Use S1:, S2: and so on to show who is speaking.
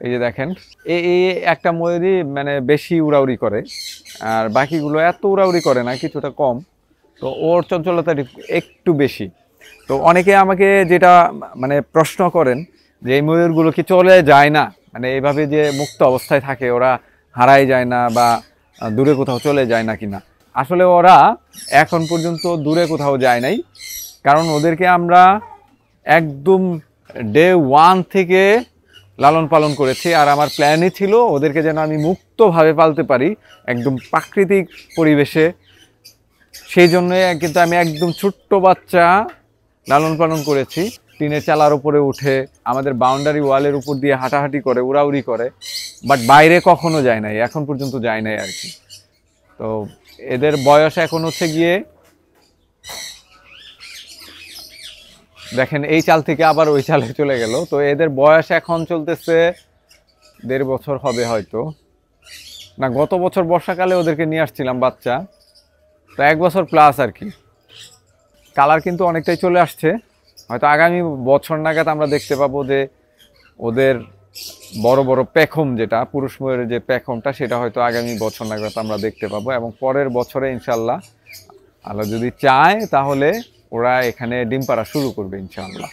S1: এই যে দেখেন, এই একটা ময়ূরই মানে বেশি উড়াউড়ি করে, আর বাকিগুলো এত উড়াউড়ি করে না, কিছুটা কম। তো ওর চঞ্চলতা একটু বেশি। তো অনেকে আমাকে যেটা মানে প্রশ্ন করেন যে এই ময়ূরগুলো কি চলে যায় না, মানে এইভাবে যে মুক্ত অবস্থায় থাকে ওরা হারাই যায় না বা দূরে কোথাও চলে যায় না কিনা। আসলে ওরা এখন পর্যন্ত দূরে কোথাও যায় নাই, কারণ ওদেরকে আমরা একদম ডে ওয়ান থেকে লালন পালন করেছি। আর আমার প্ল্যানই ছিল ওদেরকে যেন আমি মুক্তভাবে পালতে পারি, একদম প্রাকৃতিক পরিবেশে। সেই জন্য কিন্তু আমি একদম ছোট্ট বাচ্চা লালন পালন করেছি। টিনের চালার উপরে উঠে আমাদের বাউন্ডারি ওয়ালের উপর দিয়ে হাঁটাহাঁটি করে, উড়াউড়ি করে, বাট বাইরে কখনো যায় নাই, এখন পর্যন্ত যায় নাই আর কি। তো এদের বয়স এখন হচ্ছে গিয়ে, দেখেন এই চাল থেকে আবার ওই চালে চলে গেল। তো এদের বয়স এখন চলতেছে 1.5 বছর হবে হয়তো, না গত বছর বর্ষাকালে ওদেরকে নিয়ে আসছিলাম বাচ্চা। তো 1 বছর প্লাস আর কি। কালার কিন্তু অনেকটাই চলে আসছে, হয়তো আগামী বছর নাগাদ আমরা দেখতে পাবো যে ওদের বড় বড় পেখম, যেটা পুরুষ ময়ূরের যে পেখমটা, সেটা হয়তো আগামী বছর নাগাদ আমরা দেখতে পাবো। এবং পরের বছরে ইনশাল্লাহ আল্লাহ যদি চায় তাহলে ওরা এখানে ডিম পাড়া শুরু করবে ইনশাআল্লাহ।